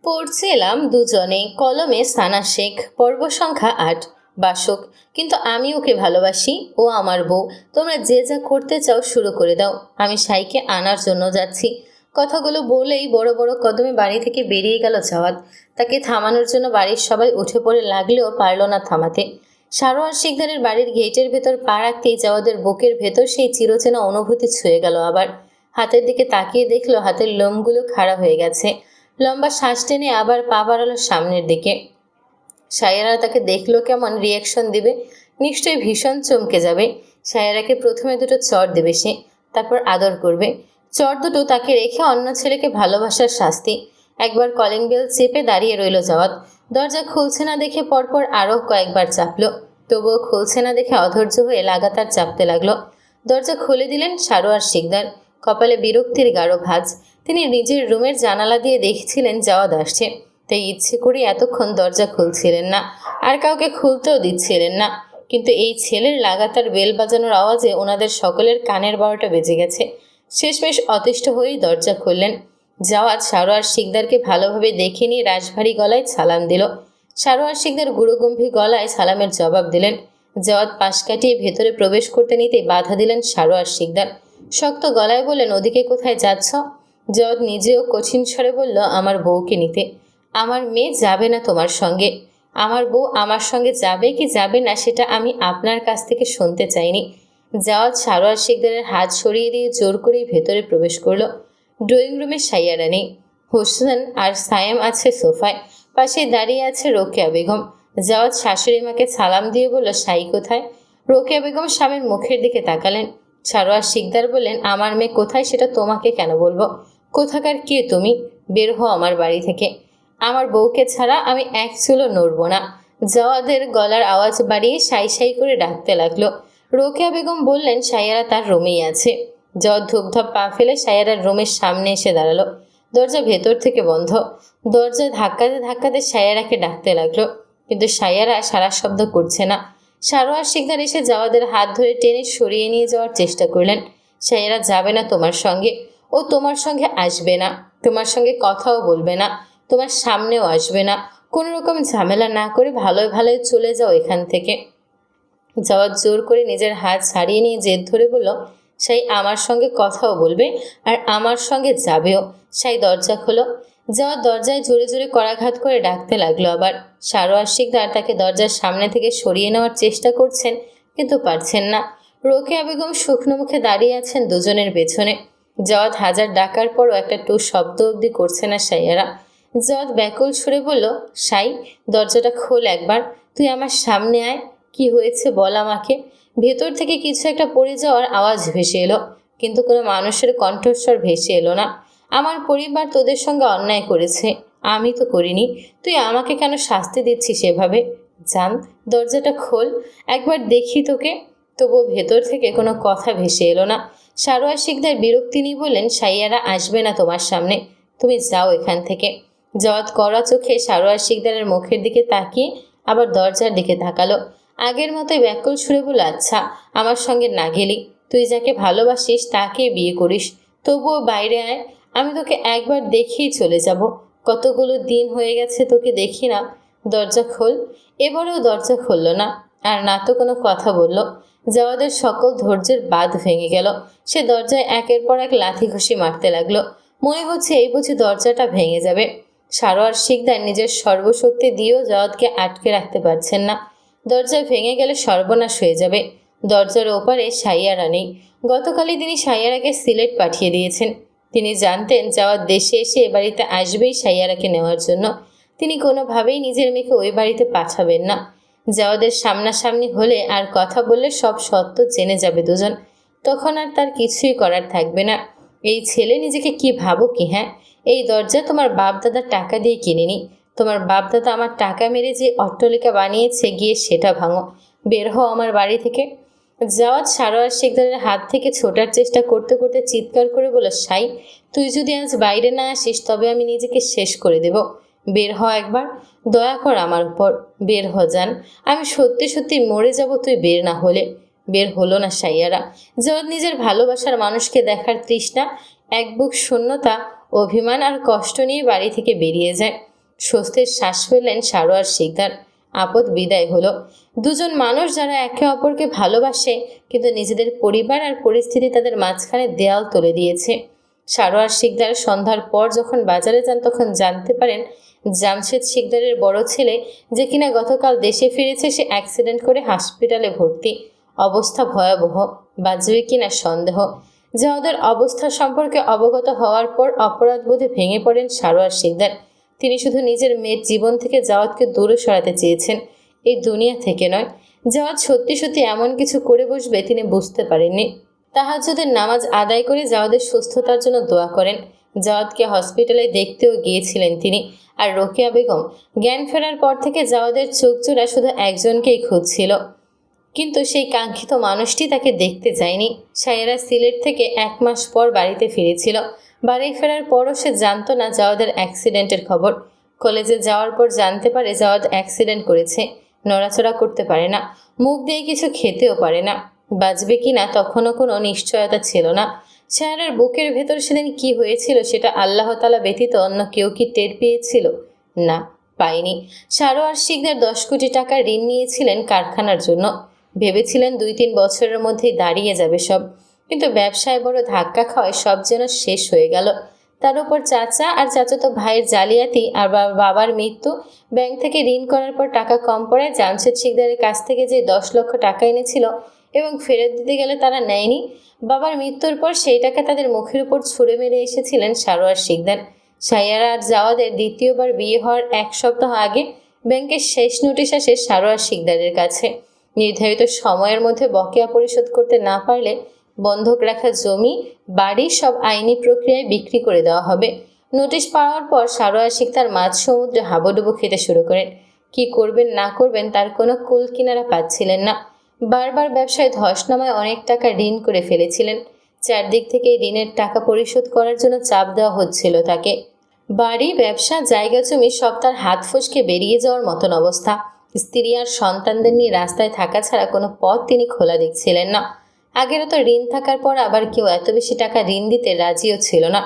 পড়ছিলাম দুজনেই কলমে সানা শেখ, পর্ব সংখ্যা ৮। বাসক: কিন্তু আমি ওকে ভালোবাসি, ও আমার বউ। তোমরা যে যা করতে চাও শুরু করে দাও, আমি সাইকে আনার জন্য যাচ্ছি। কথাগুলো বলেই বড় বড় কদমে বাড়ি থেকে বেরিয়ে গেল জাওয়াত। তাকে থামানোর জন্য বাড়ির সবাই উঠে পড়ে লাগলেও পারল না থামাতে। সারোয়ার শিকদারের বাড়ির গেটের ভেতর পা রাখতেই জাওয়াদের বুকের ভেতর সেই চিরচেনা অনুভূতি ছুঁয়ে গেল আবার। হাতের দিকে তাকিয়ে দেখলো হাতের লোমগুলো খাড়া হয়ে গেছে। লম্বা শ্বাস টেনে আবার পা বাড়ালো সামনের দিকে। সায়েরা তাকে দেখলো, কেমন রিয়াকশন দিবে। নিশ্চয়ই ভীষণ চমকে যাবে। সায়েরাকে প্রথমে দুটো চড় দেবে সে, তারপর আদর করবে। চড় দুটো তাকে রেখে অন্য ছেলেকে ভালোবাসার শাস্তি। একবার কলিং বেল চেপে দাঁড়িয়ে রইল জাওয়াত। দরজা খুলছে না দেখে পরপর আরও কয়েকবার চাপলো, তবুও খুলছে না দেখে অধৈর্য হয়ে লাগাতার চাপতে লাগলো। দরজা খুলে দিলেন সারোয়ার শিকদার। কপালে বিরক্তির গাঢ় ভাঁজ। তিনি নিজের রুমের জানালা দিয়ে দেখছিলেন জাওয়াত আসছে, তাই ইচ্ছে করে এতক্ষণ দরজা খুলছিলেন না, আর কাউকে খুলতেও দিচ্ছিলেন না। কিন্তু এই ছেলের লাগাতার বেল বাজানোর আওয়াজে ওনাদের সকলের কানের ১২টা বেজে গেছে। শেষমেশ অতিষ্ঠ হয়েই দরজা খুললেন। জাওয়াত সারোয়ার শিকদারকে ভালোভাবে দেখে নিয়ে রাশভারী গলায় সালাম দিল। সারোয়ার শিকদার গুরুগম্ভীর গলায় সালামের জবাব দিলেন। জাওয়াত পাশ কাটিয়ে ভেতরে প্রবেশ করতে নিতেই বাধা দিলেন সারোয়ার শিকদার। শক্ত গলায় বললেন, ওদিকে কোথায় যাচ্ছ? জাওয়াত নিজেও কঠিন স্বরে বলল, আমার বউকে নিতে। আমার মেয়ে যাবে না তোমার সঙ্গে। আমার বউ আমার সঙ্গে যাবে কি যাবে না সেটা আমি আপনার কাছ থেকে শুনতে চাইনি। জাওয়াত সারোয়ার শিকদারের হাত সরিয়ে দিয়ে জোর করেই ভেতরে প্রবেশ করলো। ড্রয়িং রুমে সাইয়ারা নেই। হোসেন আর সায়েম আছে সোফায়। পাশে দাঁড়িয়ে আছে রোকেয়া বেগম। জাওয়াত শাশুড়ি মাকে সালাম দিয়ে বলল, সাই কোথায়? রোকেয়া বেগম স্বামীর মুখের দিকে তাকালেন। সারোয়ার শিকদার বললেন, আমার মেয়ে কোথায় সেটা তোমাকে কেন বলবো? কোথাকার কে তুমি? বের হও আমার বাড়ি থেকে। আমার বউকে ছাড়া আমি এক চুলও নড়ব না। জাওয়াদের গলার আওয়াজ বাড়িয়ে সাই সাই করে ডাকতে লাগলো। রোকেয়া বেগম বললেন, সাইয়ারা তার রুমেই আছে। জাওয়াদ ধুপধাপ পা ফেলে সাইয়ারার রুমের সামনে এসে দাঁড়ালো। দরজা ভেতর থেকে বন্ধ। দরজা ধাক্কাতে ধাক্কাতে সাইয়ারাকে ডাকতে লাগলো, কিন্তু সাইয়ারা সারা শব্দ করছে না। সারোয়ার শিকদার এসে জাওয়াদের হাত ধরে টেনে সরিয়ে নিয়ে যাওয়ার চেষ্টা করলেন। সাইয়ারা যাবে না তোমার সঙ্গে। ও তোমার সঙ্গে আসবে না, তোমার সঙ্গে কথাও বলবে না, তোমার সামনেও আসবে না। কোনো রকম ঝামেলা না করে ভালোই ভালোই চলে যাও এখান থেকে। জাওয়াদ জোর করে নিজের হাত ছাড়িয়ে নিয়ে জেদ ধরে বলল, সাই আমার সঙ্গে কথাও বলবে আর আমার সঙ্গে যাবেও। সাই দরজা খোলো। জাওয়াদ দরজায় জোরে জোরে করাঘাত করে ডাকতে লাগলো আবার। সারোয়ার শিকদার তাকে দরজার সামনে থেকে সরিয়ে নেওয়ার চেষ্টা করছেন, কিন্তু পারছেন না। রোকেয়া বেগম শুকনো মুখে দাঁড়িয়ে আছেন দুজনের পেছনে। জাওয়াদ হাজার ডাকার পরও একটা টু শব্দ অবধি করছে না সাইয়ারা। জাওয়াদ ব্যাকুল সুরে বলল, সাই দরজাটা খোল একবার, তুই আমার সামনে আয়। কি হয়েছে বল আমাকে। ভেতর থেকে কিছু একটা পড়ে যাওয়ার আওয়াজ ভেসে এলো, কিন্তু কোনো মানুষের কণ্ঠস্বর ভেসে এলো না। আমার পরিবার তোদের সঙ্গে অন্যায় করেছে, আমি তো করিনি। তুই আমাকে কেন শাস্তি দিচ্ছিস সেভাবে? জান, দরজাটা খোল, একবার দেখি তোকে। তবুও ভেতর থেকে কোনো কথা ভেসে এলো না। সারোয়ার শিকদার বিরক্তি নিয়ে বললেন, সাইয়ারা আসবে না তোমার সামনে, তুমি যাও এখান থেকে। জাওয়াত কড়া চোখে সারোয়ার শিকদারের মুখের দিকে তাকিয়ে আবার দরজার দিকে তাকালো। আগের মতোই ব্যাকুল সুরে বলল, আচ্ছা আমার সঙ্গে না গেলি, তুই যাকে ভালোবাসিস তাকে বিয়ে করিস, তবুও বাইরে আয়, আমি তোকে একবার দেখেই চলে যাব। কতগুলো দিন হয়ে গেছে তোকে দেখি না। দরজা খোল। এবারেও দরজা খুলল না, আর না তো কোনো কথা বলল। জাওয়াদের সকল ধৈর্যের বাঁধ ভেঙে গেল। সে দরজায় একের পর এক লাথি ঘুষি মারতে লাগলো। মনে হচ্ছে এই বুঝি দরজাটা ভেঙে যাবে। সারোয়ার শিকদার নিজের সর্বশক্তি দিয়েও জাওয়াদকে আটকে রাখতে পারছেন না। দরজা ভেঙে গেলে সর্বনাশ হয়ে যাবে। দরজার ওপারে সাইয়ারা নেই। গতকালই তিনি সাইয়ারাকে সিলেট পাঠিয়ে দিয়েছেন। তিনি জানতেন জাওয়াদ দেশে এসে এ বাড়িতে আসবেই সাইয়ারাকে নেওয়ার জন্য। তিনি কোনোভাবেই নিজের মেয়েকে ওই বাড়িতে পাঠাবেন না। জাওয়াদের সামনাসামনি হলে আর কথা বললে সব সত্য জেনে যাবে দুজন। তখন আর তার কিছুই করার থাকবে না। এই ছেলে নিজেকে কি ভাবো কি? হ্যাঁ, এই দরজা তোমার বাপদাদার টাকা দিয়ে কিনিনি। তোমার বাপদাদা আমার টাকা মেরে যে অট্টালিকা বানিয়েছে, গিয়ে সেটা ভাঙো। বের হও আমার বাড়ি থেকে। জাওয়াদ সারোয়ার শিকদারের হাত থেকে ছোটার চেষ্টা করতে করতে চিৎকার করে বলল, সাই তুই যদি আজ বাইরে না আসিস তবে আমি নিজেকে শেষ করে দেব। বের হ একবার, দয়া কর আমার উপর, বের হ যান। আমি সত্যি সত্যি মরে যাব তুই বের না হলে। বের হলো না সাইয়ারা। জাওয়াদ নিজের ভালোবাসার মানুষকে দেখার তৃষ্ণা, এক বুক শূন্যতা, অভিমান আর কষ্ট নিয়ে বাড়ি থেকে বেরিয়ে যায়। স্বস্তির শ্বাস ফেললেন সারোয়ার শিকদার। আপদ বিদায় হলো। দুজন মানুষ যারা একে অপরকে ভালোবাসে, কিন্তু নিজেদের পরিবার আর পরিস্থিতি তাদের মাঝখানে দেয়াল তুলে দিয়েছে। সারোয়ার শিকদার সন্ধ্যার পর যখন বাজারে যান, তখন জানতে পারেন জামশেদ শিকদারের বড় ছেলে, যে কিনা গতকাল দেশে ফিরেছে, সে অ্যাক্সিডেন্ট করে হসপিটালে ভর্তি। অবস্থা ভয়াবহ, বাঁচবে কিনা সন্দেহ। জাওদের অবস্থা সম্পর্কে অবগত হওয়ার পর অপরাধবোধে ভেঙে পড়েন সারোয়ার শিকদার। তিনি শুধু নিজের মেয়ের জীবন থেকে জাওয়াতকে দূরে সরাতে চেয়েছেন, এই দুনিয়া থেকে নয়। জাওয়াত সত্যি সত্যি এমন কিছু করে বসবে তিনি বুঝতে পারেননি। তাহাজ্জুদের নামাজ আদায় করে জাওয়াদের সুস্থতার জন্য দোয়া করেন। জাওয়াতকে হসপিটালে দেখতেও গিয়েছিলেন তিনি। আর রোকেয়া বেগম জ্ঞান ফেরার পর থেকে জাওয়াদের চোখজোড়া শুধু একজনকেই খুঁজছিল, কিন্তু সেই কাঙ্ক্ষিত মানুষটি তাকে দেখতে যায়নি। সায়েরা সিলেট থেকে 1 মাস পর বাড়িতে ফিরেছিল। বাড়ি ফেরার পরও সে জানতো না জাওয়াদের অ্যাক্সিডেন্টের খবর। কলেজে যাওয়ার পর জানতে পারে জাওয়াদ অ্যাক্সিডেন্ট করেছে। নড়াচড়া করতে পারে না, মুখ দিয়ে কিছু খেতেও পারে না। বাঁচবে কিনা তখনও কোনো নিশ্চয়তা ছিল না। সায়েরার বুকের ভেতর সেদিন কি হয়েছিল সেটা আল্লাহ তাআলা ব্যতীত অন্য কেউ কি টের পেয়েছিল? না, পায়নি। সারোয়ার শিকদার 10 কোটি টাকা ঋণ নিয়েছিলেন কারখানার জন্য। ভেবেছিলেন 2-3 বছরের মধ্যেই দাঁড়িয়ে যাবে সব, কিন্তু ব্যবসায় বড় ধাক্কা খাওয়ায় সব যেন শেষ হয়ে গেল। তার উপর চাচা আর চাচাতো ভাইয়ের জালিয়াতি আর বাবার মৃত্যু। ব্যাংক থেকে ঋণ করার পর টাকা কম পড়ায় জামশেদ শিকদারের কাছ থেকে যে 10 লক্ষ টাকা এনেছিল এবং ফেরত দিতে গেলে তারা নেয়নি। বাবার মৃত্যুর পর সেই টাকা তাদের মুখের উপর ছুঁড়ে মেরে এসেছিলেন সারোয়ার শিকদার। সাইয়ারা আর জাওয়াদের দ্বিতীয়বার বিয়ে হওয়ার 1 সপ্তাহ আগে ব্যাংকের শেষ নোটিশ আসে সারোয়ার শিকদারের কাছে। নির্ধারিত সময়ের মধ্যে বকেয়া পরিশোধ করতে না পারলে বন্ধক রাখা জমি, বাড়ি সব আইনি প্রক্রিয়ায় বিক্রি করে দেওয়া হবে। নোটিশ পাওয়ার পর সারোয়ার শিকদার মাঝ সমুদ্রে হাবুডুবু খেতে শুরু করেন। কি করবেন না করবেন তার কোনো কুল কিনারা পাচ্ছিলেন না। বারবার ব্যবসায় ধস নামায় অনেক টাকা ঋণ করে ফেলেছিলেন। চারদিক থেকে ঋণের টাকা পরিশোধ করার জন্য চাপ দেওয়া হচ্ছিল তাকে। বাড়ি, ব্যবসা, জায়গা জমি সব তার হাত ফসকে বেরিয়ে যাওয়ার মতন অবস্থা। স্ত্রী আর সন্তানদের নিয়ে রাস্তায় থাকা ছাড়া কোনো পথ তিনি খোলা দেখছিলেন না। আগের তো ঋণ থাকার পর আবার কেউ এত বেশি টাকা ঋণ দিতে রাজিও ছিল না।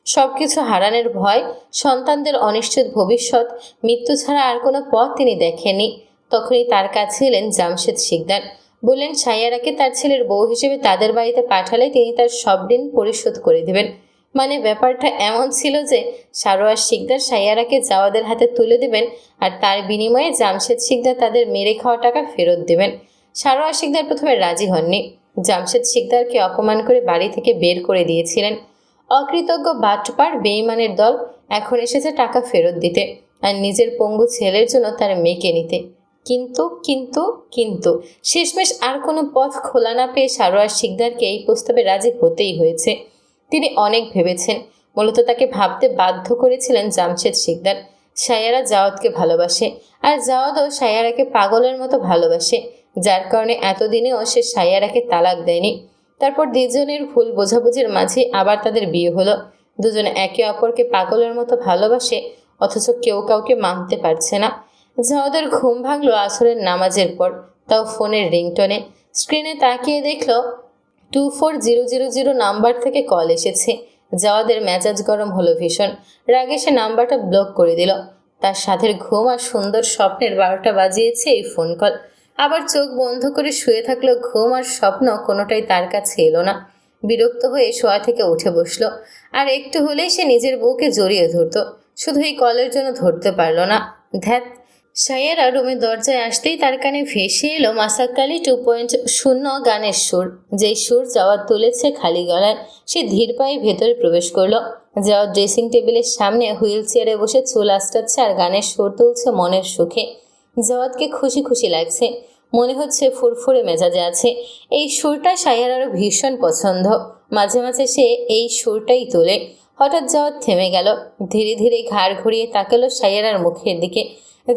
সব কিছু হারানোর ভয়, সন্তানদের অনিশ্চিত ভবিষ্যৎ, মৃত্যু ছাড়া আর কোনো পথ তিনি দেখেননি। তখনই তার কাছে এলেন জামশেদ শিকদার। বললেন সাইয়ারাকে তার ছেলের বউ হিসেবে তাদের বাড়িতে পাঠালে তিনি তার সব ঋণ পরিশোধ করে দেবেন। মানে ব্যাপারটা এমন ছিল যে সারোয়ার শিকদার সাইয়ারাকে জাওয়াদের হাতে তুলে দেবেন, আর তার বিনিময়ে জামশেদ শিকদার তাদের মেরে খাওয়া টাকা ফেরত দেবেন। সারোয়ার শিকদার প্রথমে রাজি হননি। জামশেদ শিকদারকে অপমান করে বাড়ি থেকে বের করে দিয়েছিলেন। অকৃতজ্ঞ বাটপার বেঈমানের দল এখন এসেছে টাকা ফেরত দিতে আর নিজের পঙ্গু ছেলের জন্য তার মেয়েকে নিতে। কিন্তু কিন্তু কিন্তু শেষমেশ আর কোনো পথ খোলা না পেয়ে সারোয়ার শিকদারকে এই প্রস্তাবে রাজি হতেই হয়েছে। তিনি অনেক ভেবেছেন, মূলত তাকে ভাবতে বাধ্য করেছিলেন জামশেদ শিকদার। সাইয়ারা জাওয়াদকে ভালোবাসে, আর জাওয়াদও সাইয়ারাকে পাগলের মতো ভালোবাসে, যার কারণে এতদিনেও সে সাইয়ারাকে তালাক দেয়নি। তারপর দুজনের ভুল বোঝাবুঝির মাঝে আবার তাদের বিয়ে হলো। দুজনে একে অপরকে পাগলের মতো ভালোবাসে, অথচ কেউ কাউকে মানতে পারছে না। জাওয়াদের ঘুম ভাঙলো আসরের নামাজের পর, তাও ফোনের রিংটনে। স্ক্রিনে তাকিয়ে দেখল 24000 নাম্বার থেকে কল এসেছে। জাওয়াদের মেজাজ গরম হলো ভীষণ। রাগে সে নাম্বারটা ব্লক করে দিল। তার সাথের ঘুম আর সুন্দর স্বপ্নের 12টা বাজিয়েছে এই ফোন কল। আবার চোখ বন্ধ করে শুয়ে থাকলো। ঘুম আর স্বপ্ন কোনোটাই তার কাছে এলো না। বিরক্ত হয়ে শোয়া থেকে উঠে বসলো। আর একটু হলেই সে নিজের বউকে জড়িয়ে ধরত, শুধু এই কলের জন্য ধরতে পারল না। ধ্যাত। সাইয়ারা রুমের দরজায় আসতেই তার কানে ভেসে এলো মাসাক্কালি 2.0 গানের সুর। যেই সুর জাওয়াদ তুলেছে খালি গলায়। সে ধীর পায়ে ভেতরে প্রবেশ করলো। জাওয়াদ ড্রেসিং টেবিলের সামনে হুইল চেয়ারে বসে চুল আঁচড়াচ্ছে আর গানের সুর তুলছে মনের সুখে। জাওয়াদকে খুশি খুশি লাগছে, মনে হচ্ছে ফুরফুরে মেজাজে আছে। এই সুরটা সাইয়ারারও ভীষণ পছন্দ। মাঝে মাঝে সে এই সুরটাই তোলে। হঠাৎ জাওয়াদ থেমে গেল। ধীরে ধীরে ঘাড় ঘুরিয়ে তাকালো সাইয়ারার মুখের দিকে।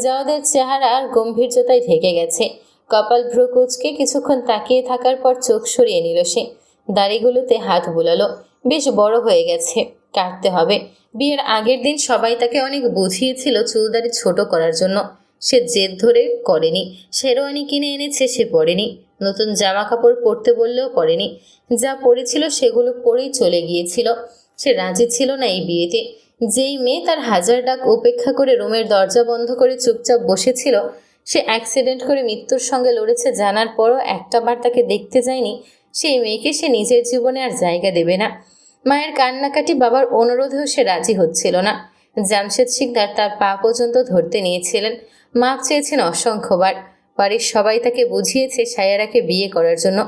জাওয়াদের চেহারা আর গম্ভীর্যতায় ঢেকে গেছে। কপাল ভ্রু কুঁচকে কিছুক্ষণ তাকিয়ে থাকার পর চোখ সরিয়ে নিল সে। দাড়িগুলোতে হাত বুলালো। বেশ বড় হয়ে গেছে, কাটতে হবে। বিয়ের আগের দিন সবাই তাকে অনেক বুঝিয়েছিল চুলদাড়ি ছোট করার জন্য। সে জেদ ধরে করেনি। শেরওয়ানি কিনে এনেছে, সে পরেনি। নতুন জামা কাপড় পরতে বললেও পরেনি। যা পরেছিল সেগুলো পরেই চলে গিয়েছিল। সে রাজি ছিল না এই বিয়েতে। যেই মেয়ে তার হাজার ডাক উপেক্ষা করে রুমের দরজা বন্ধ করে চুপচাপ বসেছিল, সে অ্যাক্সিডেন্ট করে মৃত্যুর সঙ্গে লড়েছে জানার পরও একটাবার তাকে দেখতে যায়নি, সেই মেয়েকে সে নিজের জীবনে আর জায়গা দেবে না। মায়ের কান্নাকাটি, বাবার অনুরোধেও সে রাজি হচ্ছিল না। জামশেদ শিকদার তার পা পর্যন্ত ধরতে নিয়েছিলেন, মাপ চেয়েছেন অসংখ্যবার। বাড়ির সবাই তাকে বুঝিয়েছে সায়ারাকে বিয়ে করার জন্য,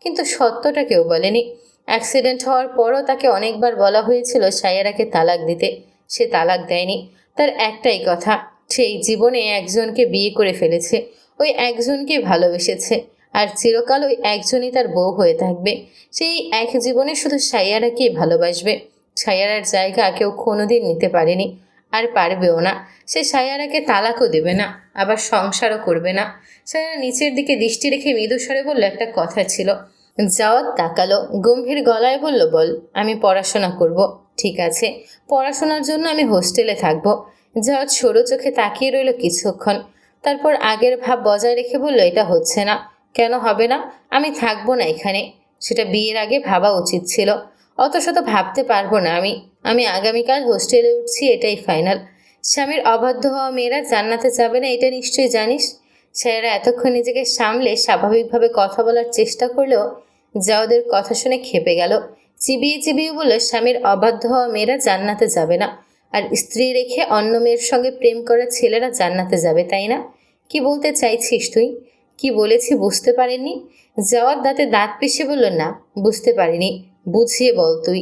কিন্তু সত্যটা কেউ বলেনি। অ্যাক্সিডেন্ট হওয়ার পরও তাকে অনেকবার বলা হয়েছিল সায়ারাকে তালাক দিতে, সে তালাক দেয়নি। তার একটাই কথা, সেই জীবনে একজনকে বিয়ে করে ফেলেছে, ওই একজনকে ভালোবেসেছে, আর চিরকাল ওই একজনই তার বউ হয়ে থাকবে। সেই এক জীবনে শুধু সায়ারাকেই ভালোবাসবে। সায়ারার জায়গা কেউ কোনোদিন নিতে পারেনি, আর পারবেও না। সে সায়ারাকে তালাকও দেবে না, আবার সংসারও করবে না। সায়ারা নিচের দিকে দৃষ্টি রেখে মৃদু স্বরে বলল, একটা কথা ছিল। জাওয়াত তাকালো, গম্ভীর গলায় বলল, বল। আমি পড়াশোনা করব। ঠিক আছে, পড়াশোনার জন্য আমি হোস্টেলে থাকব। জাওয়াত সরু চোখে তাকিয়ে রইল কিছুক্ষণ, তারপর আগের ভাব বজায় রেখে বলল, এটা হচ্ছে না। কেন হবে না? আমি থাকবো না এখানে। সেটা বিয়ের আগে ভাবা উচিত ছিল। অত শত ভাবতে পারবো না আমি। আমি আগামীকাল হোস্টেলে উঠছি, এটাই ফাইনাল। স্বামীর অবাধ্য হওয়া মেয়েরা জান্নাতে যাবে না, এটা নিশ্চয়ই জানিস। সায়রা এতক্ষণ নিজেকে সামলে স্বাভাবিকভাবে কথা বলার চেষ্টা করলেও জাওদের কথা শুনে ক্ষেপে গেল। চিবিয়ে চিবিয়ে বলল, স্বামীর অবাধ্য হওয়া মেয়েরা জান্নাতে যাবে না, আর স্ত্রী রেখে অন্য মেয়ের সঙ্গে প্রেম করা ছেলেরা জান্নাতে যাবে, তাই না? কি বলতে চাইছিস তুই? কি বলেছি বুঝতে পারেননি? জাওয়াদ দাঁতে দাঁত পিষে বলল, না বুঝতে পারিনি, বুঝিয়ে বল তুই।